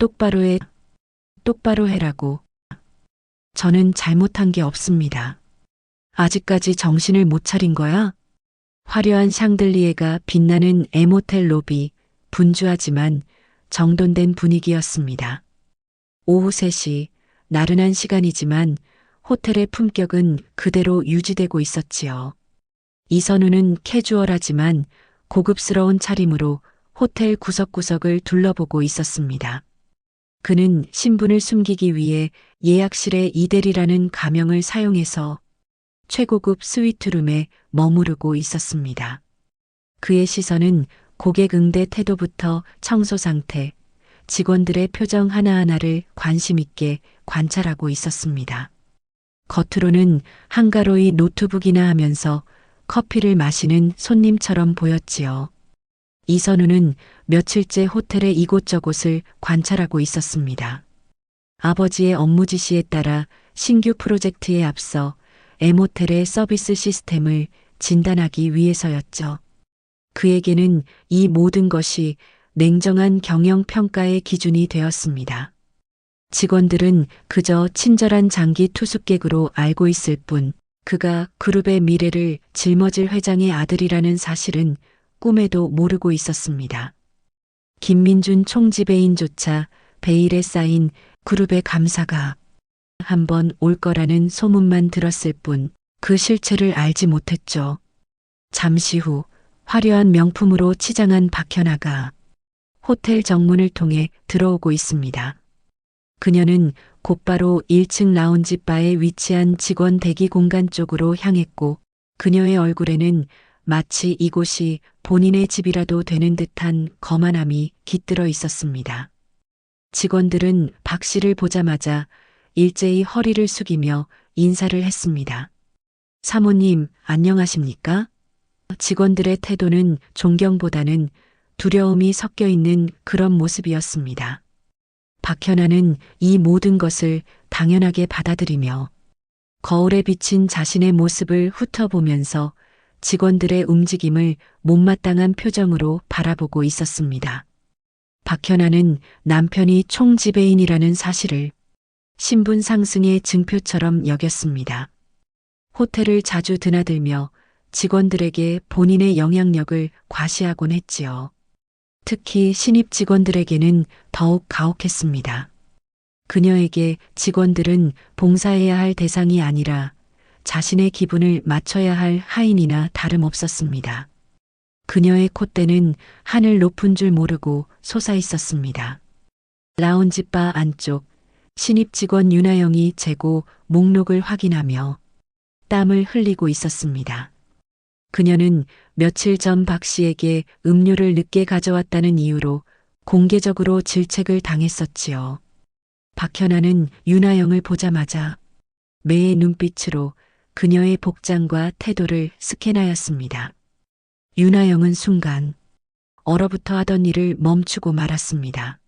똑바로 해, 똑바로 해라고. 저는 잘못한 게 없습니다. 아직까지 정신을 못 차린 거야? 화려한 샹들리에가 빛나는 에모텔 로비, 분주하지만 정돈된 분위기였습니다. 오후 3시, 나른한 시간이지만 호텔의 품격은 그대로 유지되고 있었지요. 이선우는 캐주얼하지만 고급스러운 차림으로 호텔 구석구석을 둘러보고 있었습니다. 그는 신분을 숨기기 위해 예약실의 이대리라는 가명을 사용해서 최고급 스위트룸에 머무르고 있었습니다. 그의 시선은 고객 응대 태도부터 청소 상태, 직원들의 표정 하나하나를 관심 있게 관찰하고 있었습니다. 겉으로는 한가로이 노트북이나 하면서 커피를 마시는 손님처럼 보였지요. 이선우는 며칠째 호텔의 이곳저곳을 관찰하고 있었습니다. 아버지의 업무 지시에 따라 신규 프로젝트에 앞서 M호텔의 서비스 시스템을 진단하기 위해서였죠. 그에게는 이 모든 것이 냉정한 경영 평가의 기준이 되었습니다. 직원들은 그저 친절한 장기 투숙객으로 알고 있을 뿐 그가 그룹의 미래를 짊어질 회장의 아들이라는 사실은 꿈에도 모르고 있었습니다. 김민준 총지배인조차 베일에 쌓인 그룹의 감사가 한번 올 거라는 소문만 들었을 뿐 그 실체를 알지 못했죠. 잠시 후 화려한 명품으로 치장한 박현아가 호텔 정문을 통해 들어오고 있습니다. 그녀는 곧바로 1층 라운지 바에 위치한 직원 대기 공간 쪽으로 향했고 그녀의 얼굴에는 마치 이곳이 본인의 집이라도 되는 듯한 거만함이 깃들어 있었습니다. 직원들은 박 씨를 보자마자 일제히 허리를 숙이며 인사를 했습니다. 사모님, 안녕하십니까? 직원들의 태도는 존경보다는 두려움이 섞여 있는 그런 모습이었습니다. 박현아는 이 모든 것을 당연하게 받아들이며 거울에 비친 자신의 모습을 훑어보면서 직원들의 움직임을 못마땅한 표정으로 바라보고 있었습니다. 박현아는 남편이 총지배인이라는 사실을 신분 상승의 증표처럼 여겼습니다. 호텔을 자주 드나들며 직원들에게 본인의 영향력을 과시하곤 했지요. 특히 신입 직원들에게는 더욱 가혹했습니다. 그녀에게 직원들은 봉사해야 할 대상이 아니라 자신의 기분을 맞춰야 할 하인이나 다름없었습니다. 그녀의 콧대는 하늘 높은 줄 모르고 솟아 있었습니다. 라운지바 안쪽 신입 직원 윤아영이 재고 목록을 확인하며 땀을 흘리고 있었습니다. 그녀는 며칠 전 박 씨에게 음료를 늦게 가져왔다는 이유로 공개적으로 질책을 당했었지요. 박현아는 윤아영을 보자마자 매의 눈빛으로 그녀의 복장과 태도를 스캔하였습니다. 윤아영은 순간 얼어붙어 하던 일을 멈추고 말았습니다.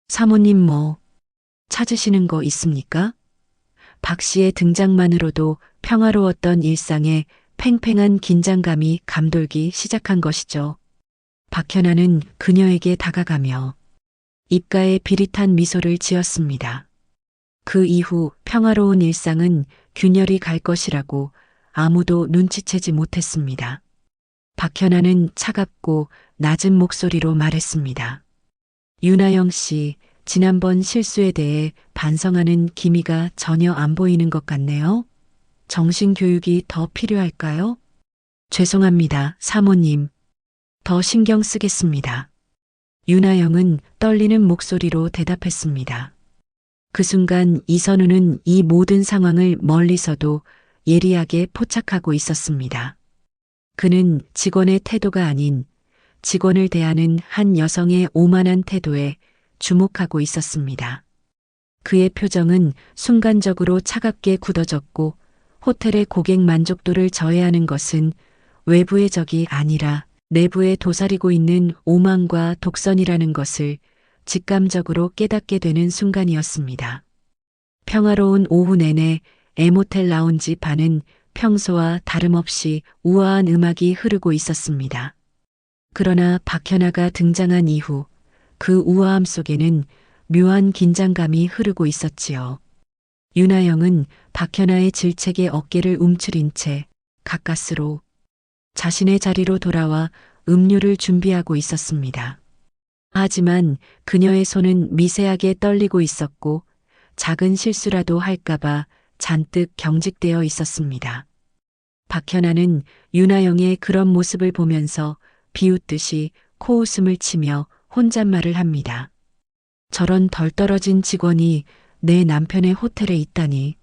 사모님 뭐 찾으시는 거 있습니까? 박 씨의 등장만으로도 평화로웠던 일상에 팽팽한 긴장감이 감돌기 시작한 것이죠. 박현아는 그녀에게 다가가며 입가에 비릿한 미소를 지었습니다. 그 이후 평화로운 일상은 균열이 갈 것이라고 아무도 눈치채지 못했습니다. 박현아는 차갑고 낮은 목소리로 말했습니다. 윤아영 씨, 지난번 실수에 대해 반성하는 기미가 전혀 안 보이는 것 같네요. 정신교육이 더 필요할까요? 죄송합니다, 사모님. 더 신경 쓰겠습니다. 윤아영은 떨리는 목소리로 대답했습니다. 그 순간 이선우는 이 모든 상황을 멀리서도 예리하게 포착하고 있었습니다. 그는 직원의 태도가 아닌 직원을 대하는 한 여성의 오만한 태도에 주목하고 있었습니다. 그의 표정은 순간적으로 차갑게 굳어졌고 호텔의 고객 만족도를 저해하는 것은 외부의 적이 아니라 내부에 도사리고 있는 오만과 독선이라는 것을 직감적으로 깨닫게 되는 순간이었습니다. 평화로운 오후 내내 M호텔 라운지 바는 평소와 다름없이 우아한 음악이 흐르고 있었습니다. 그러나 박현아가 등장한 이후 그 우아함 속에는 묘한 긴장감이 흐르고 있었지요. 윤아영은 박현아의 질책에 어깨를 움츠린 채 가까스로 자신의 자리로 돌아와 음료를 준비하고 있었습니다. 하지만 그녀의 손은 미세하게 떨리고 있었고 작은 실수라도 할까봐 잔뜩 경직되어 있었습니다. 박현아는 윤아영의 그런 모습을 보면서 비웃듯이 코웃음을 치며 혼잣말을 합니다. 저런 덜 떨어진 직원이 내 남편의 호텔에 있다니.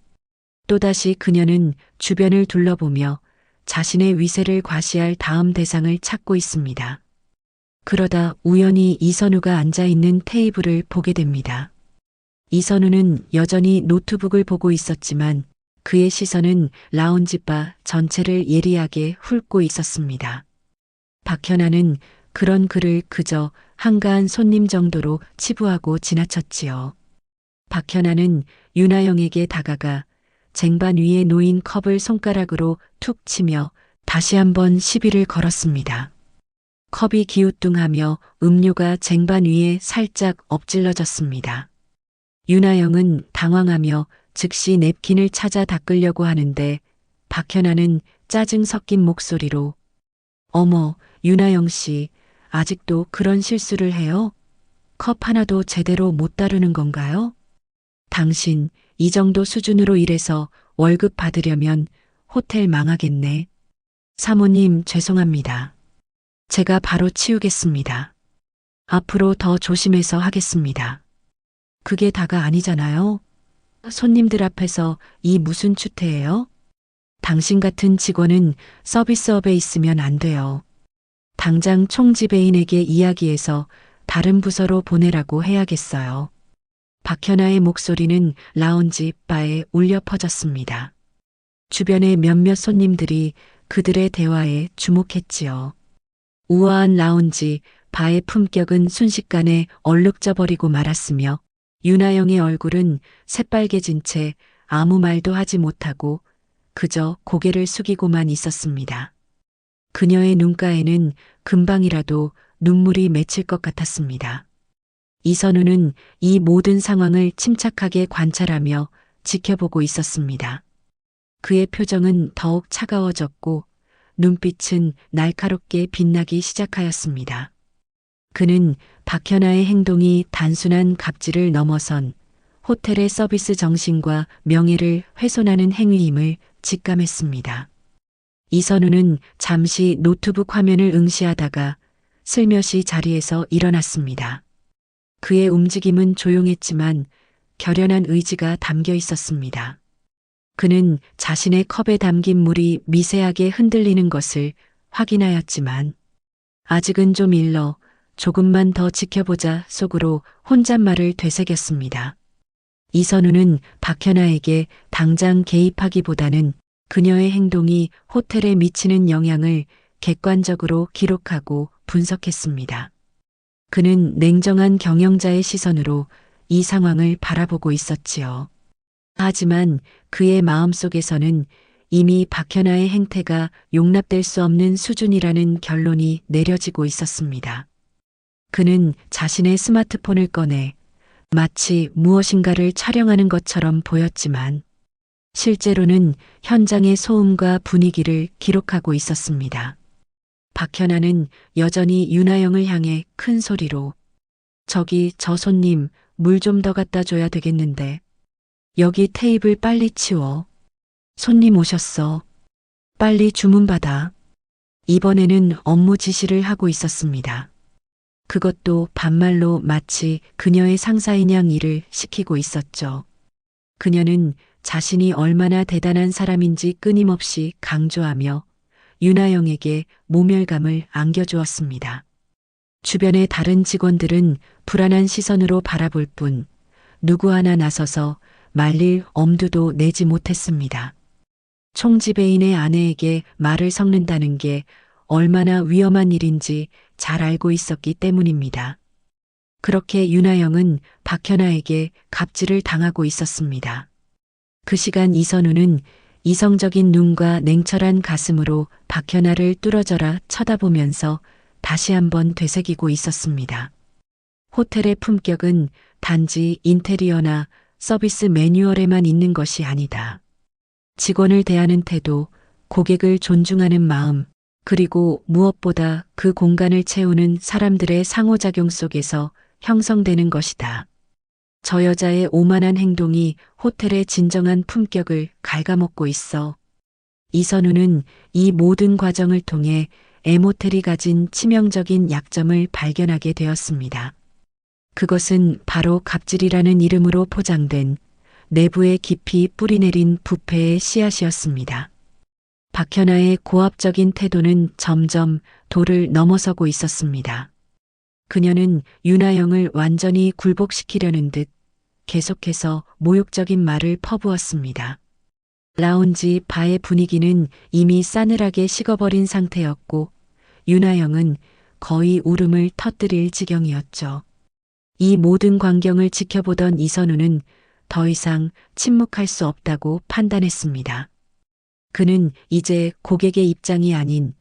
또다시 그녀는 주변을 둘러보며 자신의 위세를 과시할 다음 대상을 찾고 있습니다. 그러다 우연히 이선우가 앉아있는 테이블을 보게 됩니다. 이선우는 여전히 노트북을 보고 있었지만 그의 시선은 라운지바 전체를 예리하게 훑고 있었습니다. 박현아는 그런 그를 그저 한가한 손님 정도로 치부하고 지나쳤지요. 박현아는 윤아영에게 다가가 쟁반 위에 놓인 컵을 손가락으로 툭 치며 다시 한번 시비를 걸었습니다. 컵이 기우뚱하며 음료가 쟁반 위에 살짝 엎질러졌습니다. 윤아영은 당황하며 즉시 냅킨을 찾아 닦으려고 하는데 박현아는 짜증 섞인 목소리로 어머, 윤아영 씨, 아직도 그런 실수를 해요? 컵 하나도 제대로 못 다루는 건가요? 당신 이 정도 수준으로 일해서 월급 받으려면 호텔 망하겠네. 사모님 죄송합니다. 제가 바로 치우겠습니다. 앞으로 더 조심해서 하겠습니다. 그게 다가 아니잖아요. 손님들 앞에서 이 무슨 추태예요? 당신 같은 직원은 서비스업에 있으면 안 돼요. 당장 총지배인에게 이야기해서 다른 부서로 보내라고 해야겠어요. 박현아의 목소리는 라운지 바에 울려 퍼졌습니다. 주변의 몇몇 손님들이 그들의 대화에 주목했지요. 우아한 라운지 바의 품격은 순식간에 얼룩져 버리고 말았으며 윤아영의 얼굴은 새빨개진 채 아무 말도 하지 못하고 그저 고개를 숙이고만 있었습니다. 그녀의 눈가에는 금방이라도 눈물이 맺힐 것 같았습니다. 이선우는 이 모든 상황을 침착하게 관찰하며 지켜보고 있었습니다. 그의 표정은 더욱 차가워졌고 눈빛은 날카롭게 빛나기 시작하였습니다. 그는 박현아의 행동이 단순한 갑질을 넘어선 호텔의 서비스 정신과 명예를 훼손하는 행위임을 직감했습니다. 이선우는 잠시 노트북 화면을 응시하다가 슬며시 자리에서 일어났습니다. 그의 움직임은 조용했지만 결연한 의지가 담겨 있었습니다. 그는 자신의 컵에 담긴 물이 미세하게 흔들리는 것을 확인하였지만 아직은 좀 일러 조금만 더 지켜보자 속으로 혼잣말을 되새겼습니다. 이선우는 박현아에게 당장 개입하기보다는 그녀의 행동이 호텔에 미치는 영향을 객관적으로 기록하고 분석했습니다. 그는 냉정한 경영자의 시선으로 이 상황을 바라보고 있었지요. 하지만 그의 마음속에서는 이미 박현아의 행태가 용납될 수 없는 수준이라는 결론이 내려지고 있었습니다. 그는 자신의 스마트폰을 꺼내 마치 무엇인가를 촬영하는 것처럼 보였지만 실제로는 현장의 소음과 분위기를 기록하고 있었습니다. 박현아는 여전히 윤아영을 향해 큰 소리로 저기 저 손님 물 좀 더 갖다 줘야 되겠는데 여기 테이블 빨리 치워. 손님 오셨어. 빨리 주문 받아. 이번에는 업무 지시를 하고 있었습니다. 그것도 반말로 마치 그녀의 상사인 양 일을 시키고 있었죠. 그녀는 자신이 얼마나 대단한 사람인지 끊임없이 강조하며 윤아영에게 모멸감을 안겨주었습니다. 주변의 다른 직원들은 불안한 시선으로 바라볼 뿐 누구 하나 나서서 말릴 엄두도 내지 못했습니다. 총지배인의 아내에게 말을 섞는다는 게 얼마나 위험한 일인지 잘 알고 있었기 때문입니다. 그렇게 윤아영은 박현아에게 갑질을 당하고 있었습니다. 그 시간 이선우는 이성적인 눈과 냉철한 가슴으로 박현아를 뚫어져라 쳐다보면서 다시 한번 되새기고 있었습니다. 호텔의 품격은 단지 인테리어나 서비스 매뉴얼에만 있는 것이 아니다. 직원을 대하는 태도, 고객을 존중하는 마음, 그리고 무엇보다 그 공간을 채우는 사람들의 상호작용 속에서 형성되는 것이다. 저 여자의 오만한 행동이 호텔의 진정한 품격을 갉아먹고 있어. 이선우는 이 모든 과정을 통해 M호텔이 가진 치명적인 약점을 발견하게 되었습니다. 그것은 바로 갑질이라는 이름으로 포장된 내부에 깊이 뿌리내린 부패의 씨앗이었습니다. 박현아의 고압적인 태도는 점점 도를 넘어서고 있었습니다. 그녀는 윤아영을 완전히 굴복시키려는 듯 계속해서 모욕적인 말을 퍼부었습니다. 라운지 바의 분위기는 이미 싸늘하게 식어버린 상태였고 윤아영은 거의 울음을 터뜨릴 지경이었죠. 이 모든 광경을 지켜보던 이선우는 더 이상 침묵할 수 없다고 판단했습니다. 그는 이제 고객의 입장이 아닌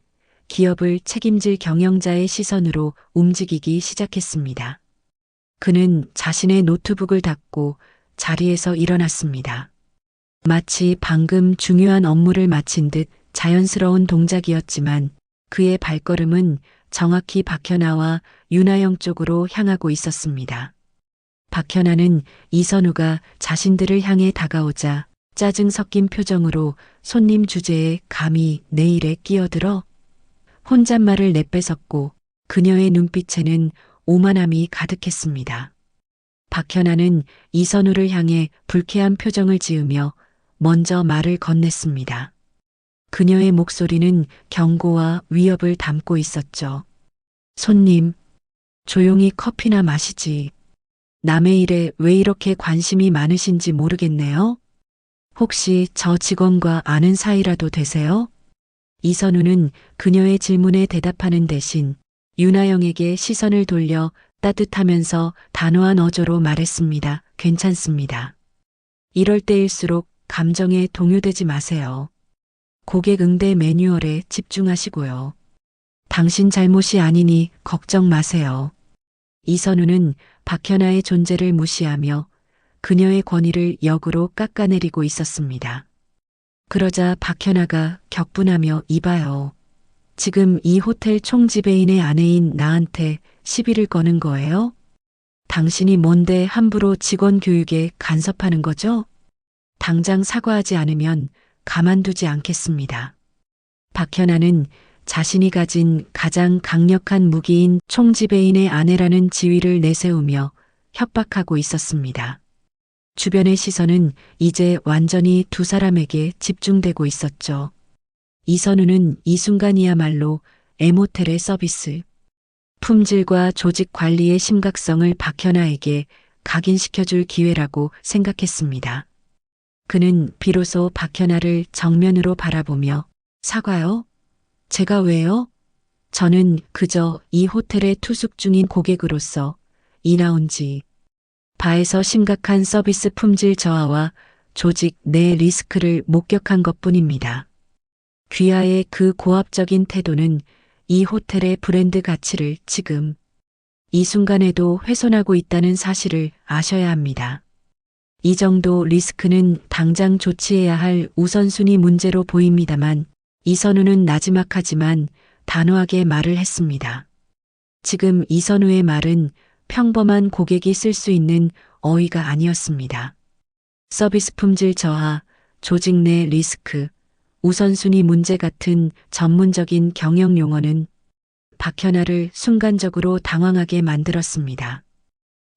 기업을 책임질 경영자의 시선으로 움직이기 시작했습니다. 그는 자신의 노트북을 닫고 자리에서 일어났습니다. 마치 방금 중요한 업무를 마친 듯 자연스러운 동작이었지만 그의 발걸음은 정확히 박현아와 윤아영 쪽으로 향하고 있었습니다. 박현아는 이선우가 자신들을 향해 다가오자 짜증 섞인 표정으로 손님 주제에 감히 내 일에 끼어들어 혼잣말을 내뺏었고 그녀의 눈빛에는 오만함이 가득했습니다. 박현아는 이선우를 향해 불쾌한 표정을 지으며 먼저 말을 건넸습니다. 그녀의 목소리는 경고와 위협을 담고 있었죠. 손님, 조용히 커피나 마시지. 남의 일에 왜 이렇게 관심이 많으신지 모르겠네요. 혹시 저 직원과 아는 사이라도 되세요? 이선우는 그녀의 질문에 대답하는 대신 윤아영에게 시선을 돌려 따뜻하면서 단호한 어조로 말했습니다. 괜찮습니다. 이럴 때일수록 감정에 동요되지 마세요. 고객 응대 매뉴얼에 집중하시고요. 당신 잘못이 아니니 걱정 마세요. 이선우는 박현아의 존재를 무시하며 그녀의 권위를 역으로 깎아내리고 있었습니다. 그러자 박현아가 격분하며 이봐요. 지금 이 호텔 총지배인의 아내인 나한테 시비를 거는 거예요? 당신이 뭔데 함부로 직원 교육에 간섭하는 거죠? 당장 사과하지 않으면 가만두지 않겠습니다. 박현아는 자신이 가진 가장 강력한 무기인 총지배인의 아내라는 지위를 내세우며 협박하고 있었습니다. 주변의 시선은 이제 완전히 두 사람에게 집중되고 있었죠. 이선우는 이 순간이야말로 M호텔의 서비스, 품질과 조직 관리의 심각성을 박현아에게 각인시켜줄 기회라고 생각했습니다. 그는 비로소 박현아를 정면으로 바라보며 사과요? 제가 왜요? 저는 그저 이 호텔에 투숙 중인 고객으로서 이 라운지 바에서 심각한 서비스 품질 저하와 조직 내 리스크를 목격한 것뿐입니다. 귀하의 그 고압적인 태도는 이 호텔의 브랜드 가치를 지금 이 순간에도 훼손하고 있다는 사실을 아셔야 합니다. 이 정도 리스크는 당장 조치해야 할 우선순위 문제로 보입니다만 이선우는 나지막하지만 단호하게 말을 했습니다. 지금 이선우의 말은 평범한 고객이 쓸 수 있는 어휘가 아니었습니다. 서비스 품질 저하, 조직 내 리스크, 우선순위 문제 같은 전문적인 경영 용어는 박현아를 순간적으로 당황하게 만들었습니다.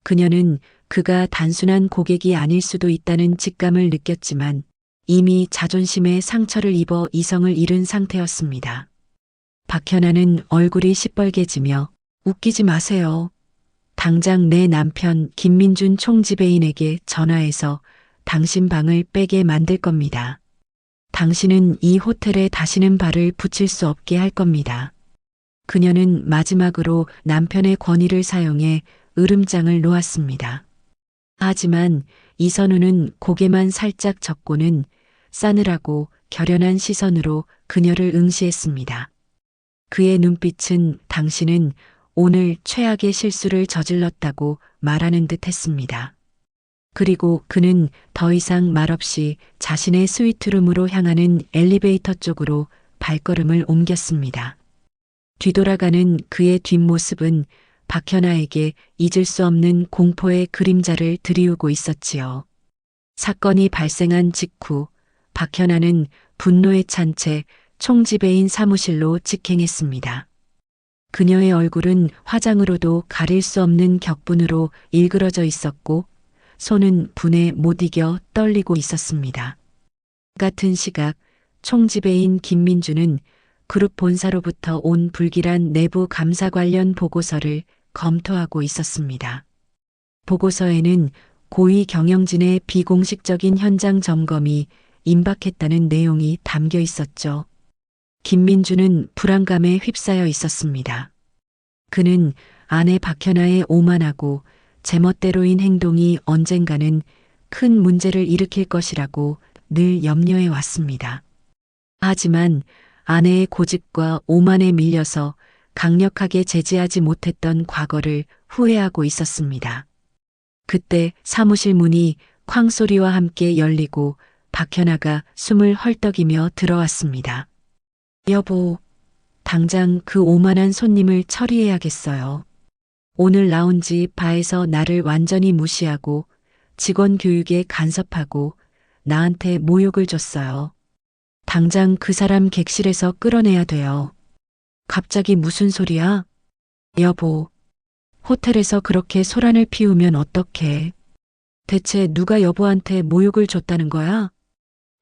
그녀는 그가 단순한 고객이 아닐 수도 있다는 직감을 느꼈지만 이미 자존심에 상처를 입어 이성을 잃은 상태였습니다. 박현아는 얼굴이 시뻘개지며 웃기지 마세요. 당장 내 남편 김민준 총지배인에게 전화해서 당신 방을 빼게 만들 겁니다. 당신은 이 호텔에 다시는 발을 붙일 수 없게 할 겁니다. 그녀는 마지막으로 남편의 권위를 사용해 으름장을 놓았습니다. 하지만 이선우는 고개만 살짝 젓고는 싸늘하고 결연한 시선으로 그녀를 응시했습니다. 그의 눈빛은 당신은 오늘 최악의 실수를 저질렀다고 말하는 듯 했습니다. 그리고 그는 더 이상 말없이 자신의 스위트룸으로 향하는 엘리베이터 쪽으로 발걸음을 옮겼습니다. 뒤돌아가는 그의 뒷모습은 박현아에게 잊을 수 없는 공포의 그림자를 드리우고 있었지요. 사건이 발생한 직후 박현아는 분노에 찬 채 총지배인 사무실로 직행했습니다. 그녀의 얼굴은 화장으로도 가릴 수 없는 격분으로 일그러져 있었고 손은 분에 못 이겨 떨리고 있었습니다. 같은 시각 총지배인 김민주는 그룹 본사로부터 온 불길한 내부 감사 관련 보고서를 검토하고 있었습니다. 보고서에는 고위 경영진의 비공식적인 현장 점검이 임박했다는 내용이 담겨 있었죠. 김민주는 불안감에 휩싸여 있었습니다. 그는 아내 박현아의 오만하고 제멋대로인 행동이 언젠가는 큰 문제를 일으킬 것이라고 늘 염려해 왔습니다. 하지만 아내의 고집과 오만에 밀려서 강력하게 제지하지 못했던 과거를 후회하고 있었습니다. 그때 사무실 문이 쾅 소리와 함께 열리고 박현아가 숨을 헐떡이며 들어왔습니다. 여보, 당장 그 오만한 손님을 처리해야겠어요. 오늘 라운지 바에서 나를 완전히 무시하고 직원 교육에 간섭하고 나한테 모욕을 줬어요. 당장 그 사람 객실에서 끌어내야 돼요. 갑자기 무슨 소리야? 여보, 호텔에서 그렇게 소란을 피우면 어떡해? 대체 누가 여보한테 모욕을 줬다는 거야?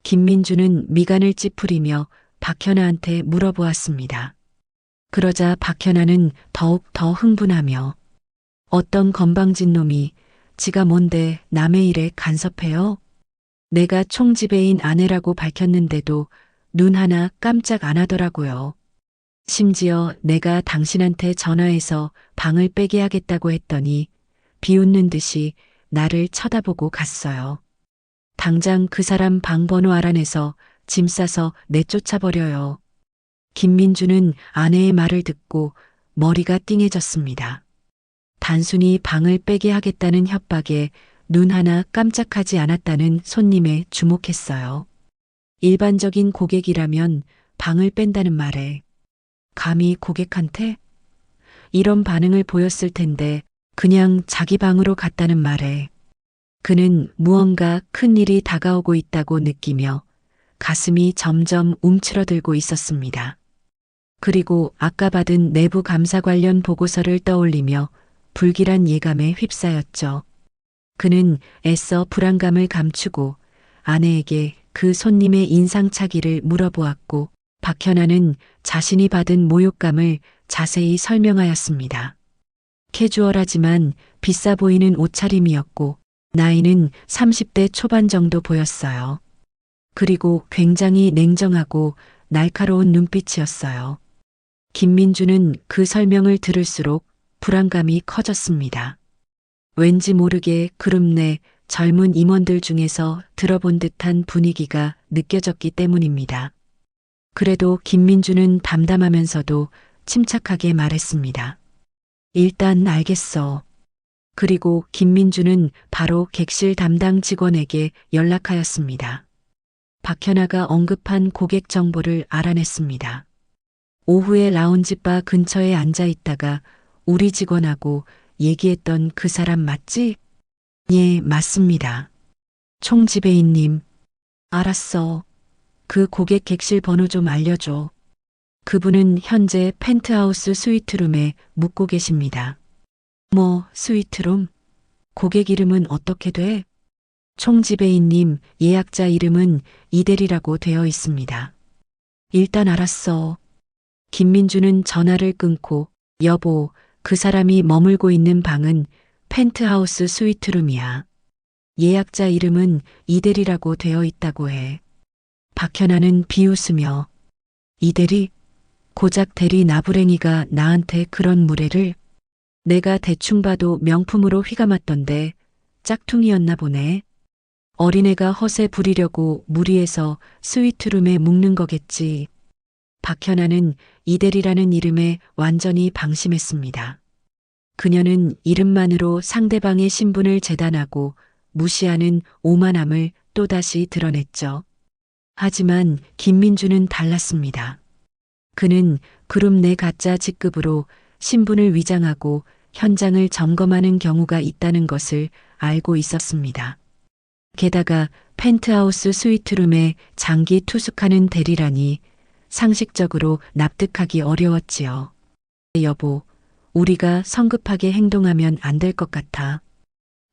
김민주는 미간을 찌푸리며 박현아한테 물어보았습니다. 그러자 박현아는 더욱 더 흥분하며 어떤 건방진 놈이 지가 뭔데 남의 일에 간섭해요? 내가 총지배인 아내라고 밝혔는데도 눈 하나 깜짝 안 하더라고요. 심지어 내가 당신한테 전화해서 방을 빼게 하겠다고 했더니 비웃는 듯이 나를 쳐다보고 갔어요. 당장 그 사람 방 번호 알아내서 짐 싸서 내쫓아버려요. 김민주는 아내의 말을 듣고 머리가 띵해졌습니다. 단순히 방을 빼게 하겠다는 협박에 눈 하나 깜짝하지 않았다는 손님에 주목했어요. 일반적인 고객이라면 방을 뺀다는 말에 감히 고객한테? 이런 반응을 보였을 텐데 그냥 자기 방으로 갔다는 말에 그는 무언가 큰 일이 다가오고 있다고 느끼며 가슴이 점점 움츠러들고 있었습니다. 그리고 아까 받은 내부 감사 관련 보고서를 떠올리며 불길한 예감에 휩싸였죠. 그는 애써 불안감을 감추고 아내에게 그 손님의 인상착의를 물어보았고 박현아는 자신이 받은 모욕감을 자세히 설명하였습니다. 캐주얼하지만 비싸 보이는 옷차림이었고 나이는 30대 초반 정도 보였어요. 그리고 굉장히 냉정하고 날카로운 눈빛이었어요. 김민주는 그 설명을 들을수록 불안감이 커졌습니다. 왠지 모르게 그룹 내 젊은 임원들 중에서 들어본 듯한 분위기가 느껴졌기 때문입니다. 그래도 김민주는 담담하면서도 침착하게 말했습니다. 일단 알겠어. 그리고 김민주는 바로 객실 담당 직원에게 연락하였습니다. 박현아가 언급한 고객 정보를 알아냈습니다. 오후에 라운지바 근처에 앉아 있다가 우리 직원하고 얘기했던 그 사람 맞지? 예, 맞습니다. 총지배인님. 알았어. 그 고객 객실 번호 좀 알려줘. 그분은 현재 펜트하우스 스위트룸에 묵고 계십니다. 뭐, 스위트룸? 고객 이름은 어떻게 돼? 총지배인님, 예약자 이름은 이대리라고 되어 있습니다. 일단 알았어. 김민주는 전화를 끊고 여보, 그 사람이 머물고 있는 방은 펜트하우스 스위트룸이야. 예약자 이름은 이대리라고 되어 있다고 해. 박현아는 비웃으며 이대리? 고작 대리 나부랭이가 나한테 그런 무례를? 내가 대충 봐도 명품으로 휘감았던데 짝퉁이었나 보네. 어린애가 허세 부리려고 무리해서 스위트룸에 묵는 거겠지. 박현아는 이대리라는 이름에 완전히 방심했습니다. 그녀는 이름만으로 상대방의 신분을 재단하고 무시하는 오만함을 또다시 드러냈죠. 하지만 김민주는 달랐습니다. 그는 그룹 내 가짜 직급으로 신분을 위장하고 현장을 점검하는 경우가 있다는 것을 알고 있었습니다. 게다가 펜트하우스 스위트룸에 장기 투숙하는 대리라니 상식적으로 납득하기 어려웠지요. 여보, 우리가 성급하게 행동하면 안 될 것 같아.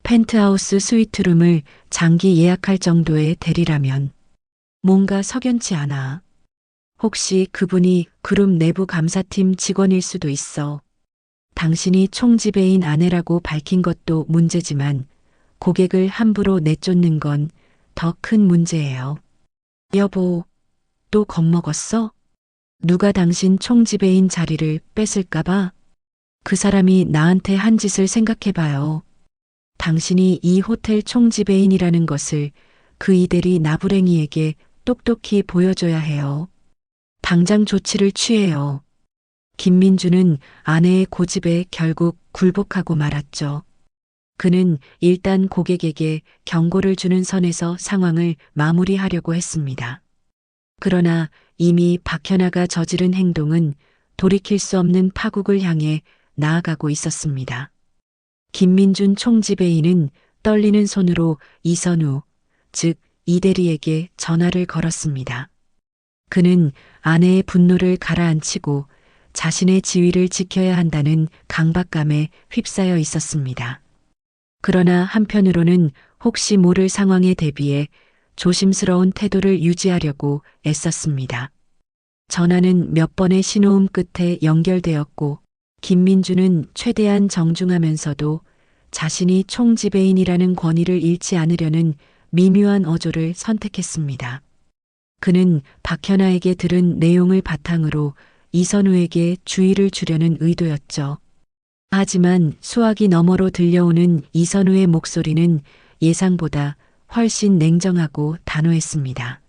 펜트하우스 스위트룸을 장기 예약할 정도의 대리라면 뭔가 석연치 않아. 혹시 그분이 그룹 내부 감사팀 직원일 수도 있어. 당신이 총지배인 아내라고 밝힌 것도 문제지만 고객을 함부로 내쫓는 건 더 큰 문제예요. 여보, 또 겁먹었어? 누가 당신 총지배인 자리를 뺏을까봐? 그 사람이 나한테 한 짓을 생각해봐요. 당신이 이 호텔 총지배인이라는 것을 그 이대리 나부랭이에게 똑똑히 보여줘야 해요. 당장 조치를 취해요. 김민주는 아내의 고집에 결국 굴복하고 말았죠. 그는 일단 고객에게 경고를 주는 선에서 상황을 마무리하려고 했습니다. 그러나 이미 박현아가 저지른 행동은 돌이킬 수 없는 파국을 향해 나아가고 있었습니다. 김민준 총지배인은 떨리는 손으로 이선우, 즉 이대리에게 전화를 걸었습니다. 그는 아내의 분노를 가라앉히고 자신의 지위를 지켜야 한다는 강박감에 휩싸여 있었습니다. 그러나 한편으로는 혹시 모를 상황에 대비해 조심스러운 태도를 유지하려고 애썼습니다. 전화는 몇 번의 신호음 끝에 연결되었고 김민주는 최대한 정중하면서도 자신이 총지배인이라는 권위를 잃지 않으려는 미묘한 어조를 선택했습니다. 그는 박현아에게 들은 내용을 바탕으로 이선우에게 주의를 주려는 의도였죠. 하지만 수화기 너머로 들려오는 이선우의 목소리는 예상보다 훨씬 냉정하고 단호했습니다.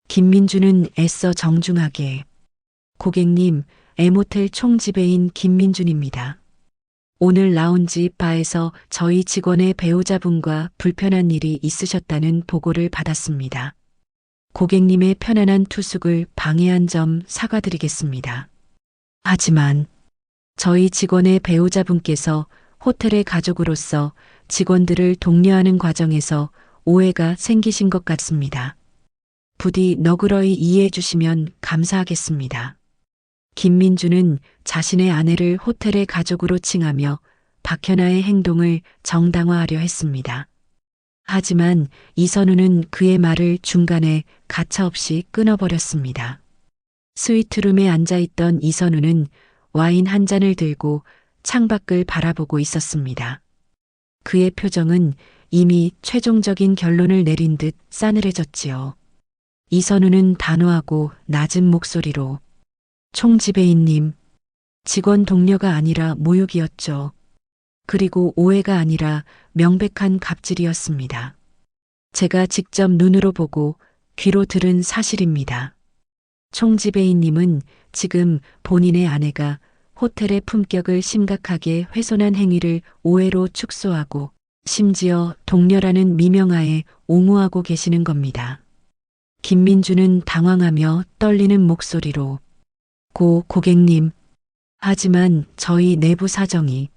김민주는 애써 정중하게 고객님, M호텔 총지배인 김민준입니다. 오늘 라운지 바에서 저희 직원의 배우자분과 불편한 일이 있으셨다는 보고를 받았습니다. 고객님의 편안한 투숙을 방해한 점 사과드리겠습니다. 하지만 저희 직원의 배우자분께서 호텔의 가족으로서 직원들을 독려하는 과정에서 오해가 생기신 것 같습니다. 부디 너그러이 이해해 주시면 감사하겠습니다. 김민주는 자신의 아내를 호텔의 가족으로 칭하며 박현아의 행동을 정당화하려 했습니다. 하지만 이선우는 그의 말을 중간에 가차없이 끊어버렸습니다. 스위트룸에 앉아있던 이선우는 와인 한 잔을 들고 창밖을 바라보고 있었습니다. 그의 표정은 이미 최종적인 결론을 내린 듯 싸늘해졌지요. 이선우는 단호하고 낮은 목소리로 총지배인님, 직원 동료가 아니라 모욕이었죠. 그리고 오해가 아니라 명백한 갑질이었습니다. 제가 직접 눈으로 보고 귀로 들은 사실입니다. 총지배인님은 지금 본인의 아내가 호텔의 품격을 심각하게 훼손한 행위를 오해로 축소하고 심지어 동료라는 미명하에 옹호하고 계시는 겁니다. 김민주는 당황하며 떨리는 목소리로 고객님, 하지만 저희 내부 사정이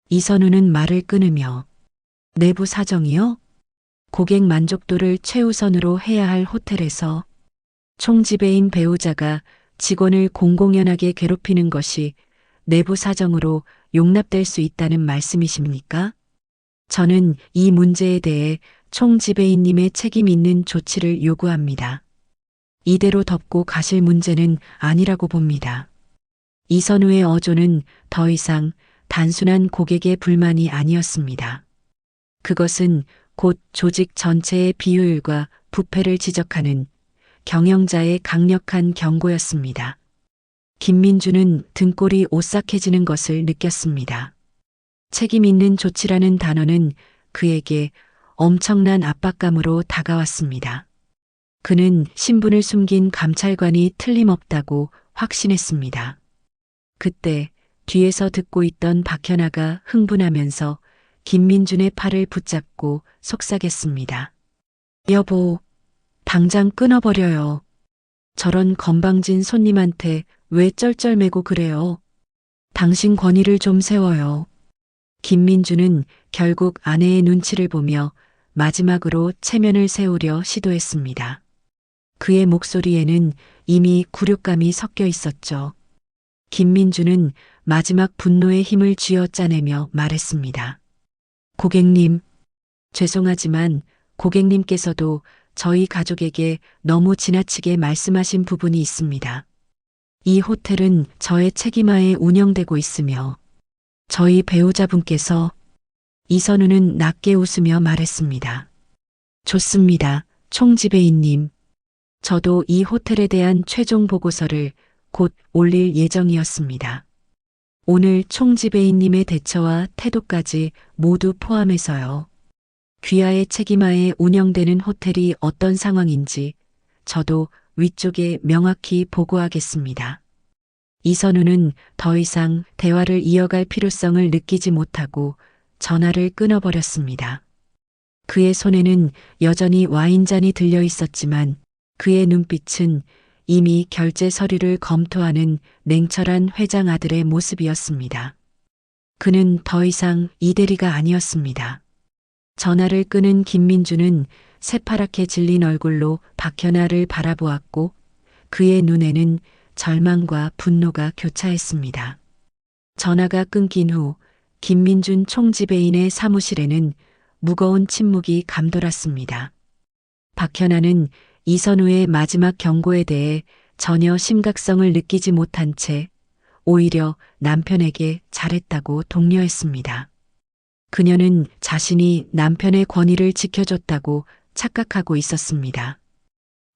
이선우는 말을 끊으며 내부 사정이요? 고객 만족도를 최우선으로 해야 할 호텔에서 총지배인 배우자가 직원을 공공연하게 괴롭히는 것이 내부 사정으로 용납될 수 있다는 말씀이십니까? 저는 이 문제에 대해 총지배인님의 책임 있는 조치를 요구합니다. 이대로 덮고 가실 문제는 아니라고 봅니다. 이선우의 어조는 더 이상 단순한 고객의 불만이 아니었습니다. 그것은 곧 조직 전체의 비효율과 부패를 지적하는 경영자의 강력한 경고였습니다. 김민주는 등골이 오싹해지는 것을 느꼈습니다. 책임 있는 조치라는 단어는 그에게 엄청난 압박감으로 다가왔습니다. 그는 신분을 숨긴 감찰관이 틀림없다고 확신했습니다. 그때 뒤에서 듣고 있던 박현아가 흥분하면서 김민준의 팔을 붙잡고 속삭였습니다. 여보, 당장 끊어버려요. 저런 건방진 손님한테 왜 쩔쩔매고 그래요? 당신 권위를 좀 세워요. 김민주는 결국 아내의 눈치를 보며 마지막으로 체면을 세우려 시도했습니다. 그의 목소리에는 이미 굴욕감이 섞여 있었죠. 김민주는 마지막 분노의 힘을 쥐어짜내며 말했습니다. 고객님, 죄송하지만 고객님께서도 저희 가족에게 너무 지나치게 말씀하신 부분이 있습니다. 이 호텔은 저의 책임하에 운영되고 있으며 저희 배우자분께서 이선우는 낮게 웃으며 말했습니다. 좋습니다. 총지배인님. 저도 이 호텔에 대한 최종 보고서를 곧 올릴 예정이었습니다. 오늘 총지배인님의 대처와 태도까지 모두 포함해서요. 귀하의 책임하에 운영되는 호텔이 어떤 상황인지 저도 위쪽에 명확히 보고하겠습니다. 이선우는 더 이상 대화를 이어갈 필요성을 느끼지 못하고 전화를 끊어버렸습니다. 그의 손에는 여전히 와인잔이 들려 있었지만 그의 눈빛은 이미 결제 서류를 검토하는 냉철한 회장 아들의 모습이었습니다. 그는 더 이상 이대리가 아니었습니다. 전화를 끄는 김민주는 새파랗게 질린 얼굴로 박현아를 바라보았고 그의 눈에는 절망과 분노가 교차했습니다. 전화가 끊긴 후 김민준 총지배인의 사무실에는 무거운 침묵이 감돌았습니다. 박현아는 이선우의 마지막 경고에 대해 전혀 심각성을 느끼지 못한 채 오히려 남편에게 잘했다고 독려했습니다. 그녀는 자신이 남편의 권위를 지켜줬다고 착각하고 있었습니다.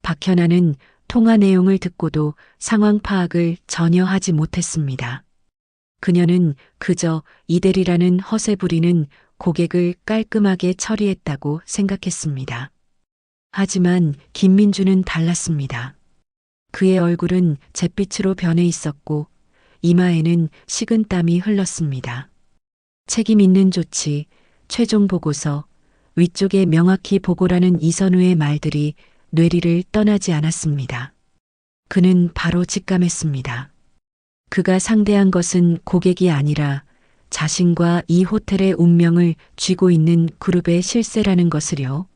박현아는 통화 내용을 듣고도 상황 파악을 전혀 하지 못했습니다. 그녀는 그저 이대리라는 허세 부리는 고객을 깔끔하게 처리했다고 생각했습니다. 하지만 김민주는 달랐습니다. 그의 얼굴은 잿빛으로 변해 있었고 이마에는 식은땀이 흘렀습니다. 책임 있는 조치, 최종 보고서, 위쪽에 명확히 보고라는 이선우의 말들이 뇌리를 떠나지 않았습니다. 그는 바로 직감했습니다. 그가 상대한 것은 고객이 아니라 자신과 이 호텔의 운명을 쥐고 있는 그룹의 실세라는 것을요.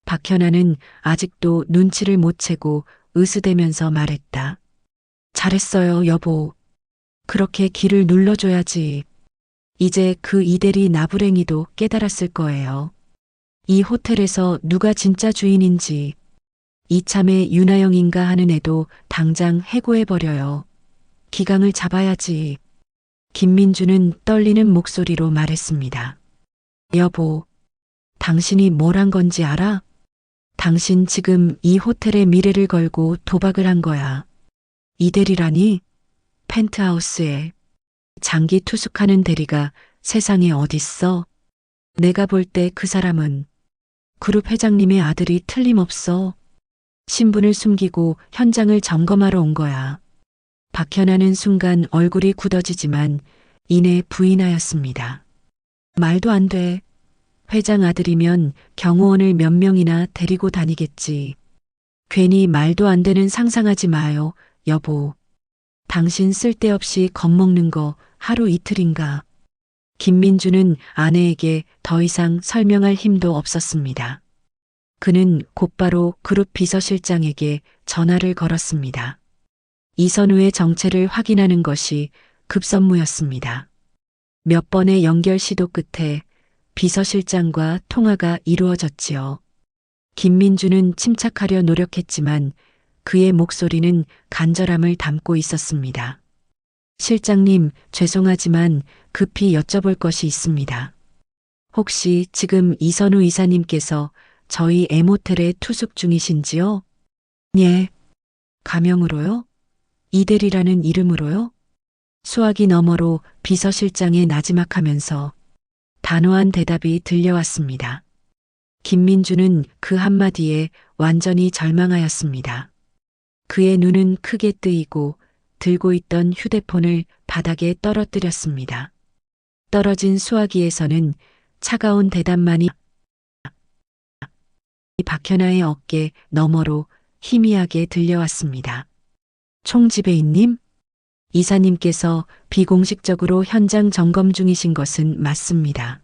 박현아는 아직도 눈치를 못 채고 으스대면서 말했다. 잘했어요, 여보. 그렇게 길을 눌러줘야지. 이제 그 이대리 나부랭이도 깨달았을 거예요. 이 호텔에서 누가 진짜 주인인지 이참에 윤하영인가 하는 애도 당장 해고해버려요. 기강을 잡아야지. 김민주는 떨리는 목소리로 말했습니다. 여보, 당신이 뭘 한 건지 알아? 당신 지금 이 호텔의 미래를 걸고 도박을 한 거야. 이대리라니? 펜트하우스에 장기 투숙하는 대리가 세상에 어딨어? 내가 볼 때 그 사람은 그룹 회장님의 아들이 틀림없어. 신분을 숨기고 현장을 점검하러 온 거야. 박현아는 순간 얼굴이 굳어지지만 이내 부인하였습니다. 말도 안 돼. 회장 아들이면 경호원을 몇 명이나 데리고 다니겠지. 괜히 말도 안 되는 상상하지 마요, 여보. 당신 쓸데없이 겁먹는 거 하루 이틀인가. 김민주는 아내에게 더 이상 설명할 힘도 없었습니다. 그는 곧바로 그룹 비서실장에게 전화를 걸었습니다. 이선우의 정체를 확인하는 것이 급선무였습니다. 몇 번의 연결 시도 끝에 비서실장과 통화가 이루어졌지요. 김민주는 침착하려 노력했지만 그의 목소리는 간절함을 담고 있었습니다. 실장님, 죄송하지만 급히 여쭤볼 것이 있습니다. 혹시 지금 이선우 이사님께서 저희 M호텔에 투숙 중이신지요? 예. 가명으로요? 이대리라는 이름으로요? 수화기 너머로 비서실장에 나지막하면서 단호한 대답이 들려왔습니다. 김민주는 그 한마디에 완전히 절망하였습니다. 그의 눈은 크게 뜨이고 들고 있던 휴대폰을 바닥에 떨어뜨렸습니다. 떨어진 수화기에서는 차가운 대답만이 박현아의 어깨 너머로 희미하게 들려왔습니다. 총지배인님? 이사님께서 비공식적으로 현장 점검 중이신 것은 맞습니다.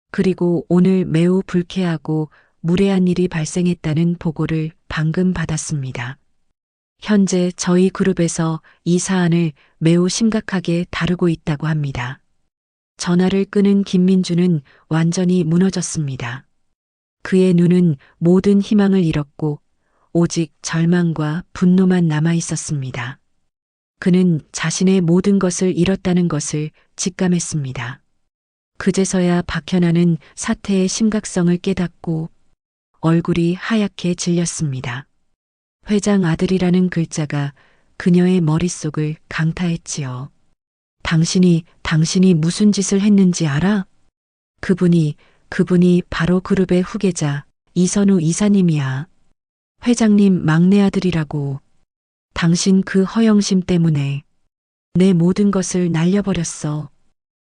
그리고 오늘 매우 불쾌하고 무례한 일이 발생했다는 보고를 방금 받았습니다. 현재 저희 그룹에서 이 사안을 매우 심각하게 다루고 있다고 합니다. 전화를 끊은 김민주는 완전히 무너졌습니다. 그의 눈은 모든 희망을 잃었고 오직 절망과 분노만 남아 있었습니다. 그는 자신의 모든 것을 잃었다는 것을 직감했습니다. 그제서야 박현아는 사태의 심각성을 깨닫고 얼굴이 하얗게 질렸습니다. 회장 아들이라는 글자가 그녀의 머릿속을 강타했지요. 당신이 무슨 짓을 했는지 알아? 그분이 바로 그룹의 후계자 이선우 이사님이야. 회장님 막내 아들이라고. 당신 그 허영심 때문에 내 모든 것을 날려버렸어.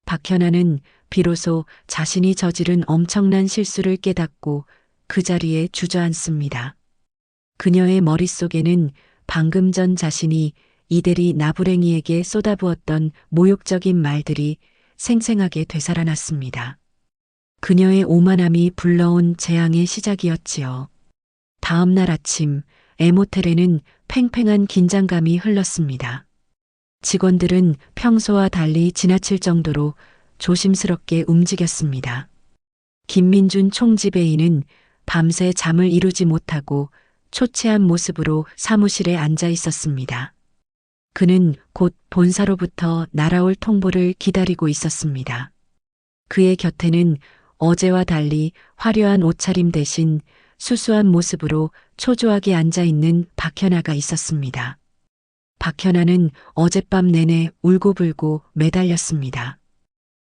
박현아는 비로소 자신이 저지른 엄청난 실수를 깨닫고 그 자리에 주저앉습니다. 그녀의 머릿속에는 방금 전 자신이 이대리 나부랭이에게 쏟아부었던 모욕적인 말들이 생생하게 되살아났습니다. 그녀의 오만함이 불러온 재앙의 시작이었지요. 다음 날 아침 M호텔에는 팽팽한 긴장감이 흘렀습니다. 직원들은 평소와 달리 지나칠 정도로 조심스럽게 움직였습니다. 김민준 총지배인은 밤새 잠을 이루지 못하고 초췌한 모습으로 사무실에 앉아 있었습니다. 그는 곧 본사로부터 날아올 통보를 기다리고 있었습니다. 그의 곁에는 어제와 달리 화려한 옷차림 대신 수수한 모습으로 초조하게 앉아 있는 박현아가 있었습니다. 박현아는 어젯밤 내내 울고불고 매달렸습니다.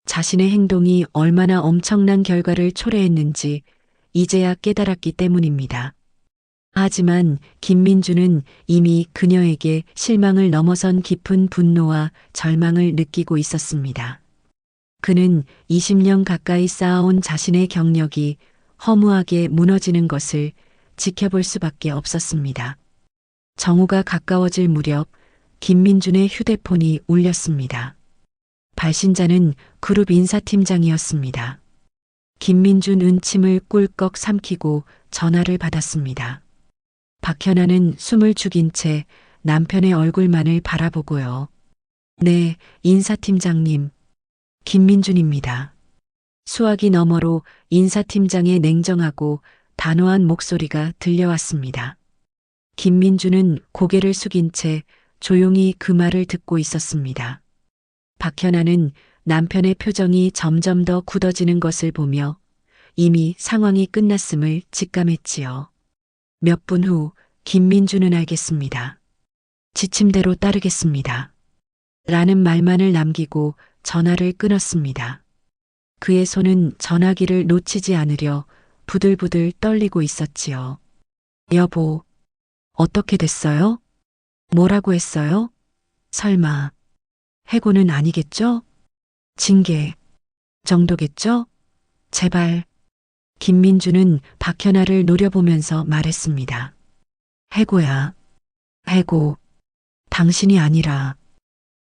자신의 행동이 얼마나 엄청난 결과를 초래했는지 이제야 깨달았기 때문입니다. 하지만 김민주는 이미 그녀에게 실망을 넘어선 깊은 분노와 절망을 느끼고 있었습니다. 그는 20년 가까이 쌓아온 자신의 경력이 허무하게 무너지는 것을 지켜볼 수밖에 없었습니다. 정오가 가까워질 무렵 김민준의 휴대폰이 울렸습니다. 발신자는 그룹 인사팀장이었습니다. 김민준 은침을 꿀꺽 삼키고 전화를 받았습니다. 박현아는 숨을 죽인 채 남편의 얼굴만을 바라보고요. 네, 인사팀장님. 김민준입니다. 수화기 너머로 인사팀장의 냉정하고 단호한 목소리가 들려왔습니다. 김민준은 고개를 숙인 채 조용히 그 말을 듣고 있었습니다. 박현아는 남편의 표정이 점점 더 굳어지는 것을 보며 이미 상황이 끝났음을 직감했지요. 몇 분 후 김민주는 알겠습니다. 지침대로 따르겠습니다. 라는 말만을 남기고 전화를 끊었습니다. 그의 손은 전화기를 놓치지 않으려 부들부들 떨리고 있었지요. 여보, 어떻게 됐어요? 뭐라고 했어요? 설마 해고는 아니겠죠? 징계 정도겠죠? 제발. 김민주는 박현아를 노려보면서 말했습니다. 해고야. 해고. 당신이 아니라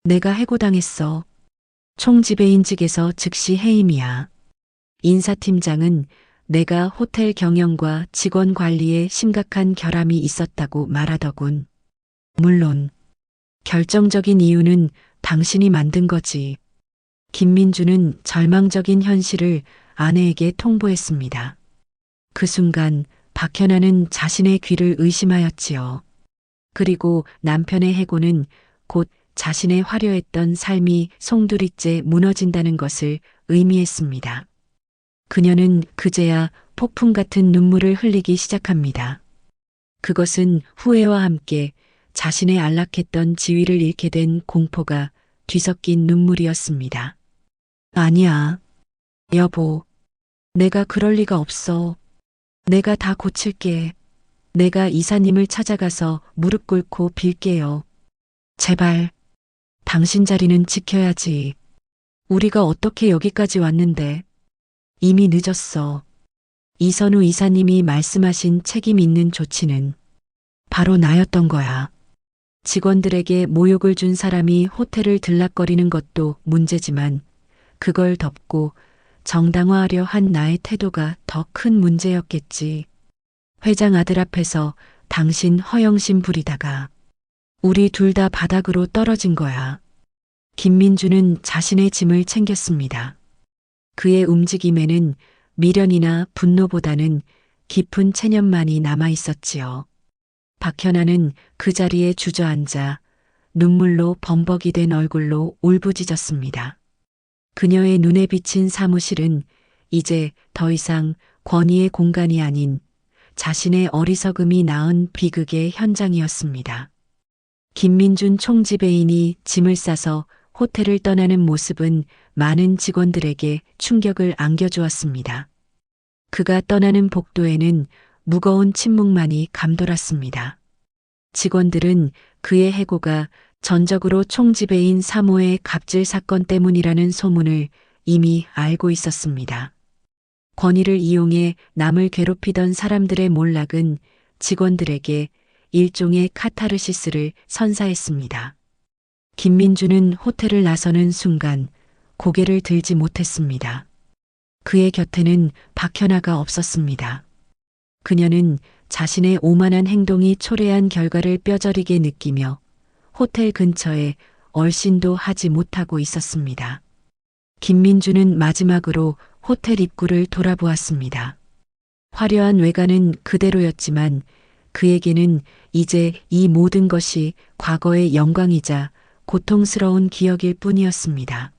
내가 해고당했어. 총지배인직에서 즉시 해임이야. 인사팀장은 내가 호텔 경영과 직원 관리에 심각한 결함이 있었다고 말하더군. 물론 결정적인 이유는 당신이 만든 거지. 김민주는 절망적인 현실을 아내에게 통보했습니다. 그 순간 박현아는 자신의 귀를 의심하였지요. 그리고 남편의 해고는 곧 자신의 화려했던 삶이 송두리째 무너진다는 것을 의미했습니다. 그녀는 그제야 폭풍 같은 눈물을 흘리기 시작합니다. 그것은 후회와 함께 자신의 안락했던 지위를 잃게 된 공포가 뒤섞인 눈물이었습니다. 아니야. 여보, 내가 그럴 리가 없어. 내가 다 고칠게. 내가 이사님을 찾아가서 무릎 꿇고 빌게요. 제발 당신 자리는 지켜야지. 우리가 어떻게 여기까지 왔는데. 이미 늦었어. 이선우 이사님이 말씀하신 책임 있는 조치는 바로 나였던 거야. 직원들에게 모욕을 준 사람이 호텔을 들락거리는 것도 문제지만 그걸 덮고 정당화하려 한 나의 태도가 더 큰 문제였겠지. 회장 아들 앞에서 당신 허영심 부리다가 우리 둘 다 바닥으로 떨어진 거야. 김민주는 자신의 짐을 챙겼습니다. 그의 움직임에는 미련이나 분노보다는 깊은 체념만이 남아 있었지요. 박현아는 그 자리에 주저앉아 눈물로 범벅이 된 얼굴로 울부짖었습니다. 그녀의 눈에 비친 사무실은 이제 더 이상 권위의 공간이 아닌 자신의 어리석음이 낳은 비극의 현장이었습니다. 김민준 총지배인이 짐을 싸서 호텔을 떠나는 모습은 많은 직원들에게 충격을 안겨주었습니다. 그가 떠나는 복도에는 무거운 침묵만이 감돌았습니다. 직원들은 그의 해고가 전적으로 총지배인 사모의 갑질 사건 때문이라는 소문을 이미 알고 있었습니다. 권위를 이용해 남을 괴롭히던 사람들의 몰락은 직원들에게 일종의 카타르시스를 선사했습니다. 김민주는 호텔을 나서는 순간 고개를 들지 못했습니다. 그의 곁에는 박현아가 없었습니다. 그녀는 자신의 오만한 행동이 초래한 결과를 뼈저리게 느끼며 호텔 근처에 얼씬도 하지 못하고 있었습니다. 김민주는 마지막으로 호텔 입구를 돌아보았습니다. 화려한 외관은 그대로였지만 그에게는 이제 이 모든 것이 과거의 영광이자 고통스러운 기억일 뿐이었습니다.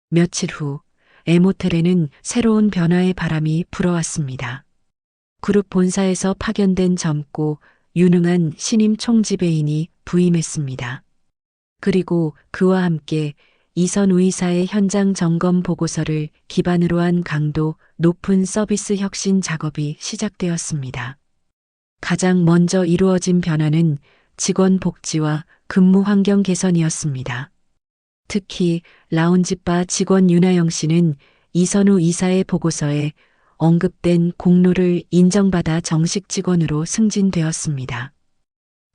며칠 후 M호텔에는 새로운 변화의 바람이 불어왔습니다. 그룹 본사에서 파견된 젊고 유능한 신임 총지배인이 부임했습니다. 그리고 그와 함께 이선우 이사의 현장 점검 보고서를 기반으로 한 강도 높은 서비스 혁신 작업이 시작되었습니다. 가장 먼저 이루어진 변화는 직원 복지와 근무 환경 개선이었습니다. 특히 라운지바 직원 윤하영 씨는 이선우 이사의 보고서에 언급된 공로를 인정받아 정식 직원으로 승진되었습니다.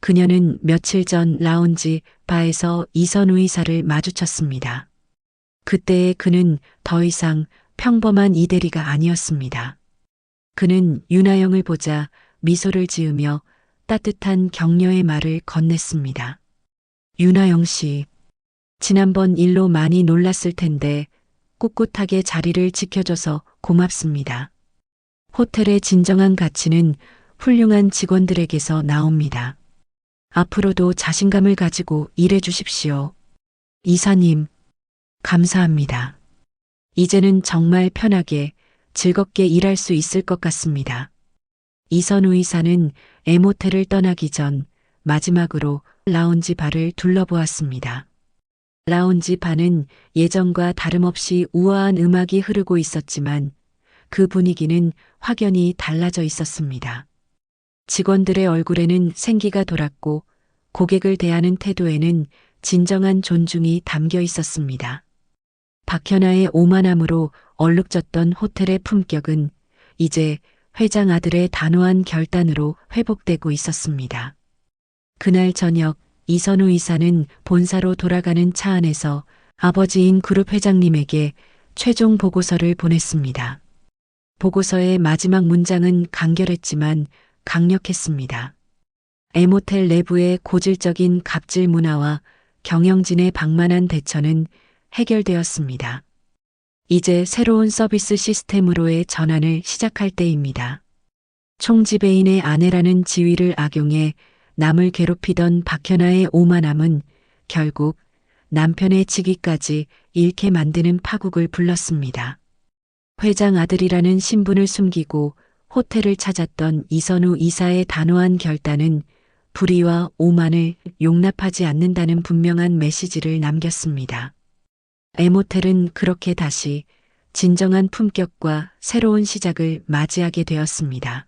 그녀는 며칠 전 라운지 바에서 이선우 이사를 마주쳤습니다. 그때의 그는 더 이상 평범한 이대리가 아니었습니다. 그는 윤하영을 보자 미소를 지으며 따뜻한 격려의 말을 건넸습니다. 윤하영 씨, 지난번 일로 많이 놀랐을 텐데 꿋꿋하게 자리를 지켜줘서 고맙습니다. 호텔의 진정한 가치는 훌륭한 직원들에게서 나옵니다. 앞으로도 자신감을 가지고 일해 주십시오. 이사님, 감사합니다. 이제는 정말 편하게 즐겁게 일할 수 있을 것 같습니다. 이선우 이사는 M호텔을 떠나기 전 마지막으로 라운지 바를 둘러보았습니다. 라운지 바는 예전과 다름없이 우아한 음악이 흐르고 있었지만 그 분위기는 확연히 달라져 있었습니다. 직원들의 얼굴에는 생기가 돌았고 고객을 대하는 태도에는 진정한 존중이 담겨 있었습니다. 박현아의 오만함으로 얼룩졌던 호텔의 품격은 이제 회장 아들의 단호한 결단으로 회복되고 있었습니다. 그날 저녁 이선우 이사는 본사로 돌아가는 차 안에서 아버지인 그룹 회장님에게 최종 보고서를 보냈습니다. 보고서의 마지막 문장은 간결했지만 강력했습니다. M호텔 내부의 고질적인 갑질 문화와 경영진의 방만한 대처는 해결되었습니다. 이제 새로운 서비스 시스템으로의 전환을 시작할 때입니다. 총지배인의 아내라는 지위를 악용해 남을 괴롭히던 박현아의 오만함은 결국 남편의 직위까지 잃게 만드는 파국을 불렀습니다. 회장 아들이라는 신분을 숨기고 호텔을 찾았던 이선우 이사의 단호한 결단은 불의와 오만을 용납하지 않는다는 분명한 메시지를 남겼습니다. M호텔은 그렇게 다시 진정한 품격과 새로운 시작을 맞이하게 되었습니다.